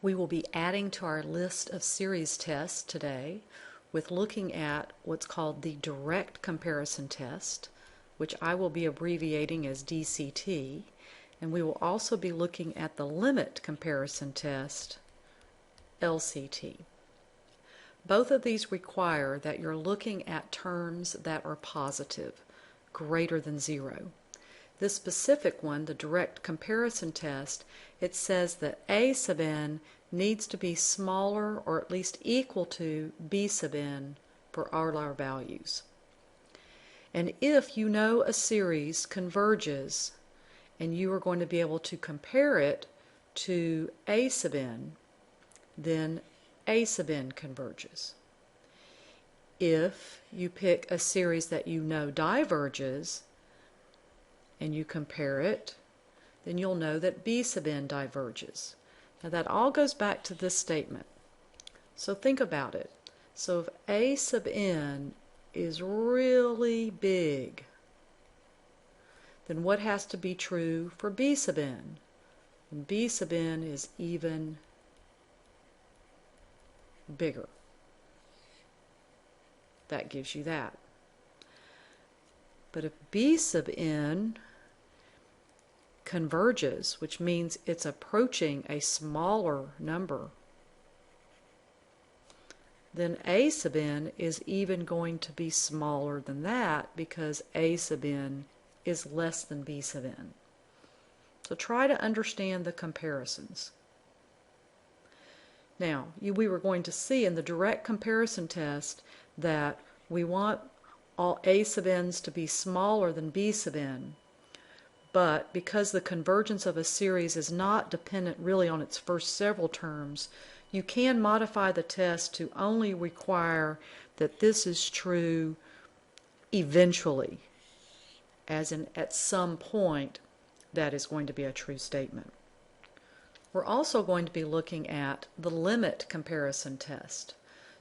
We will be adding to our list of series tests today with looking at what's called the direct comparison test, which I will be abbreviating as DCT, and we will also be looking at the limit comparison test, LCT. Both of these require that you're looking at terms that are positive, greater than 0. This specific one, the direct comparison test, it says that A sub n needs to be smaller or at least equal to B sub n for all our values. And if you know a series converges and you are going to be able to compare it to A sub n, then A sub n converges. If you pick a series that you know diverges and you compare it, then you'll know that B sub n diverges. Now that all goes back to this statement. So think about it. So if A sub n is really big, then what has to be true for B sub n? And B sub n is even bigger. That gives you that. But if B sub n converges, which means it's approaching a smaller number, then A sub n is even going to be smaller than that because A sub n is less than B sub n. So try to understand the comparisons. Now, we were going to see in the direct comparison test that we want all A sub n's to be smaller than B sub n, but because the convergence of a series is not dependent really on its first several terms, you can modify the test to only require that this is true eventually, as in at some point that is going to be a true statement. We're also going to be looking at the limit comparison test.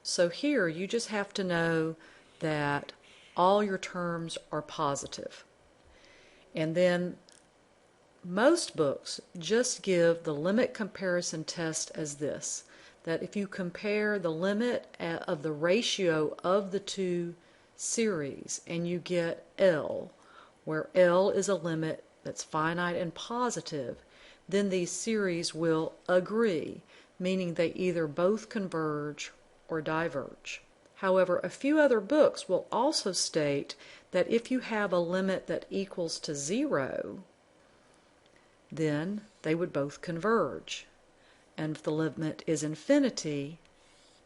So here you just have to know that all your terms are positive. And then most books just give the limit comparison test as this, that if you compare the limit of the ratio of the two series and you get L, where L is a limit that's finite and positive, then these series will agree, meaning they either both converge or diverge. However, a few other books will also state that if you have a limit that equals to 0, then they would both converge. And if the limit is infinity,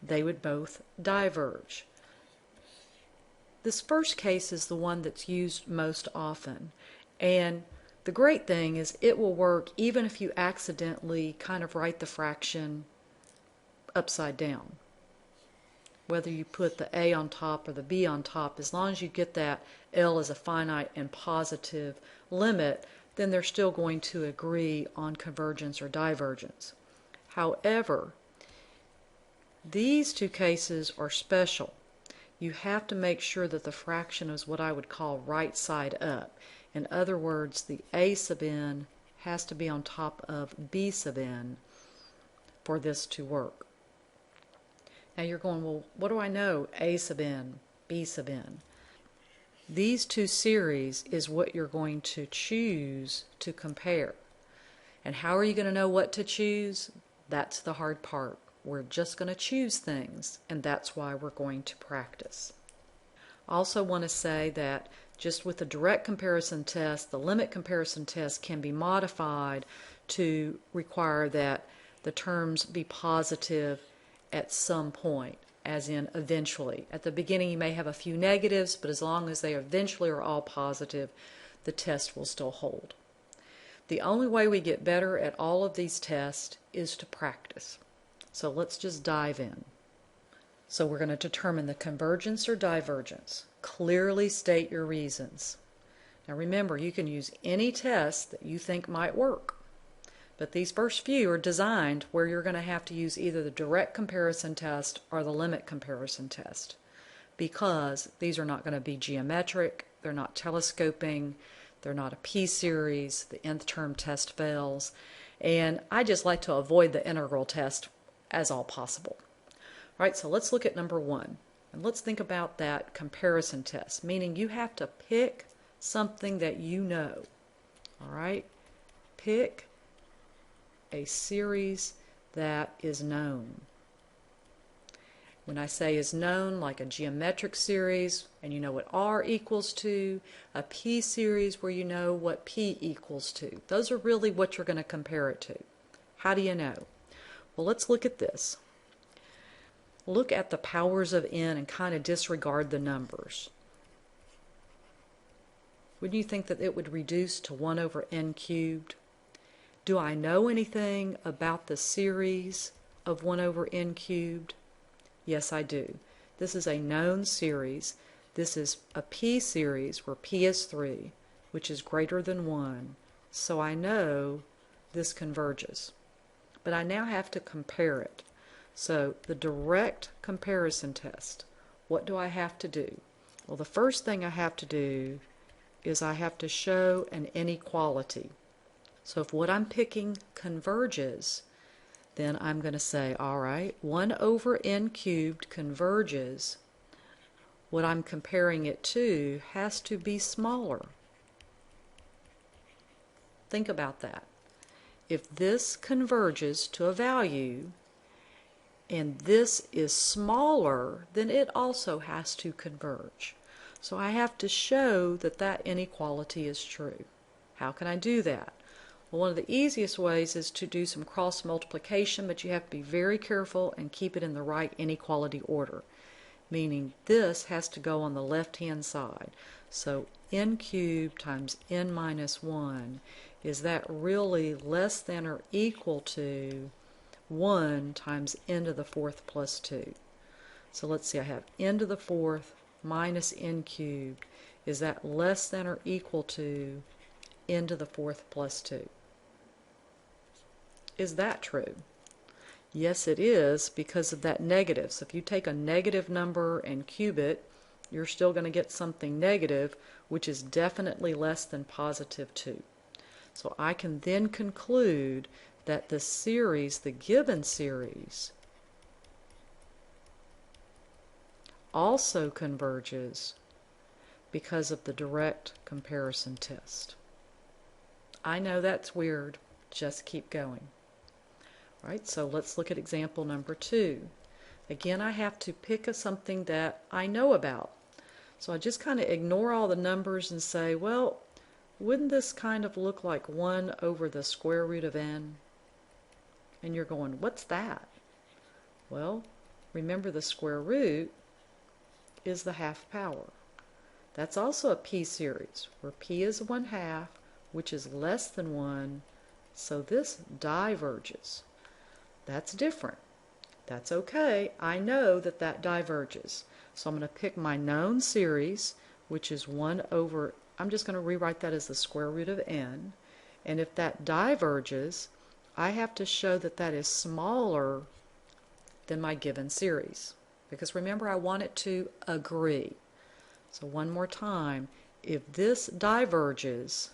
they would both diverge. This first case is the one that's used most often. And the great thing is it will work even if you accidentally kind of write the fraction upside down. Whether you put the A on top or the B on top, as long as you get that L as a finite and positive limit, then they're still going to agree on convergence or divergence. However, these two cases are special. You have to make sure that the fraction is what I would call right side up. In other words, the A sub n has to be on top of B sub n for this to work. Now you're going, well, what do I know? A sub n, B sub n. These two series is what you're going to choose to compare. And how are you going to know what to choose? That's the hard part. We're just going to choose things, and that's why we're going to practice. I also want to say that just with the direct comparison test, the limit comparison test can be modified to require that the terms be positive at some point, as in eventually. At the beginning you may have a few negatives, but as long as they eventually are all positive, the test will still hold. The only way we get better at all of these tests is to practice. So let's just dive in. So we're going to determine the convergence or divergence. Clearly state your reasons. Now remember, you can use any test that you think might work. But these first few are designed where you're going to have to use either the direct comparison test or the limit comparison test, because these are not going to be geometric, they're not telescoping, they're not a p-series, the nth term test fails, And I just like to avoid the integral test as all possible. All right, so let's look at number 1. And let's think about that comparison test, meaning you have to pick something that you know. All right, pick a series that is known. When I say is known, like a geometric series, and you know what R equals to, a P series where you know what P equals to. Those are really what you're going to compare it to. How do you know? Well, let's look at this. Look at the powers of n and kind of disregard the numbers. Wouldn't you think that it would reduce to 1 over n cubed? Do I know anything about the series of 1 over n cubed? Yes, I do. This is a known series. This is a P series where P is 3, which is greater than 1. So I know this converges. But I now have to compare it. So the direct comparison test, what do I have to do? Well, the first thing I have to do is I have to show an inequality. So if what I'm picking converges, then I'm going to say, all right, 1 over n cubed converges. What I'm comparing it to has to be smaller. Think about that. If this converges to a value and this is smaller, then it also has to converge. So I have to show that that inequality is true. How can I do that? Well, one of the easiest ways is to do some cross multiplication, but you have to be very careful and keep it in the right inequality order, meaning this has to go on the left-hand side. So n cubed times n minus 1, is that really less than or equal to 1 times n to the 4th plus 2? So let's see, I have n to the 4th minus n cubed. Is that less than or equal to n to the 4th plus 2? Is that true? Yes, it is, because of that negative. So if you take a negative number and cube it, you're still going to get something negative, which is definitely less than positive 2. So I can then conclude that the series, the given series, also converges because of the direct comparison test. I know that's weird. Just keep going. All right, so let's look at example number 2. Again, I have to pick something that I know about. So I just kind of ignore all the numbers and say, well, wouldn't this kind of look like 1 over the square root of n? And you're going, what's that? Well, remember the square root is the half power. That's also a P series, where P is 1/2, which is less than 1, so this diverges. That's different. That's okay. I know that that diverges. So I'm going to pick my known series, which is 1 over, I'm just going to rewrite that as the square root of n. And if that diverges, I have to show that that is smaller than my given series. Because remember, I want it to agree. So one more time, if this diverges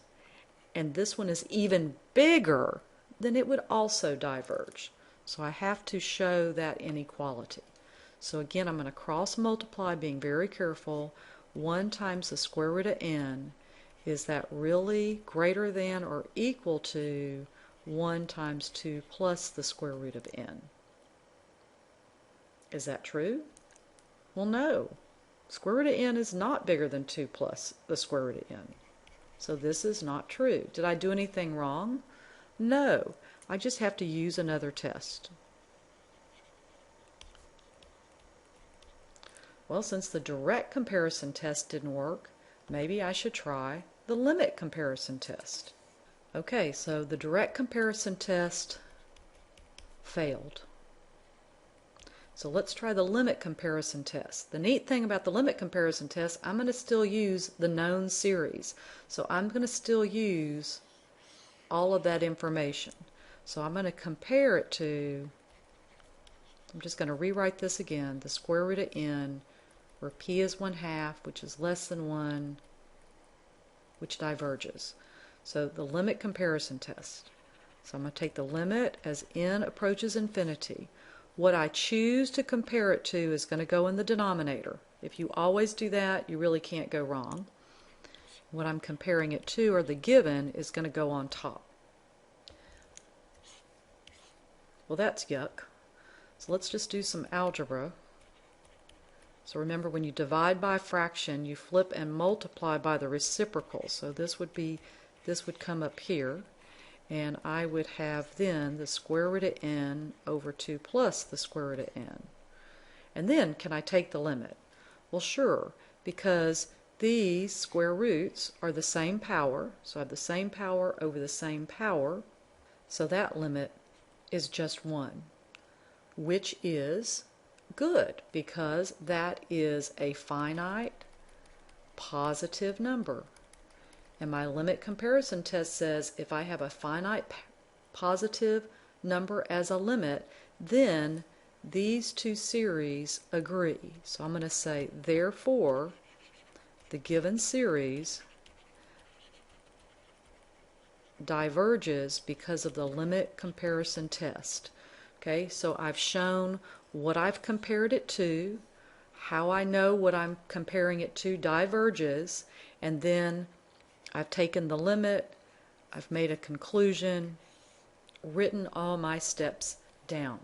and this one is even bigger, then it would also diverge. So I have to show that inequality. So again, I'm going to cross multiply, being very careful. 1 times the square root of n, is that really greater than or equal to 1 times 2 plus the square root of n? Is that true? Well, no. Square root of n is not bigger than 2 plus the square root of n. So this is not true. Did I do anything wrong? No. I just have to use another test. Well, since the direct comparison test didn't work, maybe I should try the limit comparison test. Okay, so the direct comparison test failed. So let's try the limit comparison test. The neat thing about the limit comparison test, I'm going to still use the known series. So I'm going to still use all of that information. So I'm going to compare it to, I'm just going to rewrite this again, the square root of n, where p is 1/2, which is less than 1, which diverges. So the limit comparison test. So I'm going to take the limit as n approaches infinity. What I choose to compare it to is going to go in the denominator. If you always do that, you really can't go wrong. What I'm comparing it to, or the given, is going to go on top. Well, that's yuck. So let's just do some algebra. So remember, when you divide by a fraction, you flip and multiply by the reciprocal. So this would come up here, and I would have then the square root of n over 2 plus the square root of n. And then, can I take the limit? Well, sure, because these square roots are the same power, so I have the same power over the same power, so that limit is just 1, which is good because that is a finite positive number. And my limit comparison test says if I have a finite positive number as a limit, then these two series agree. So I'm going to say, therefore, the given series diverges because of the limit comparison test. Okay, so I've shown what I've compared it to, how I know what I'm comparing it to diverges, and then I've taken the limit, I've made a conclusion, written all my steps down.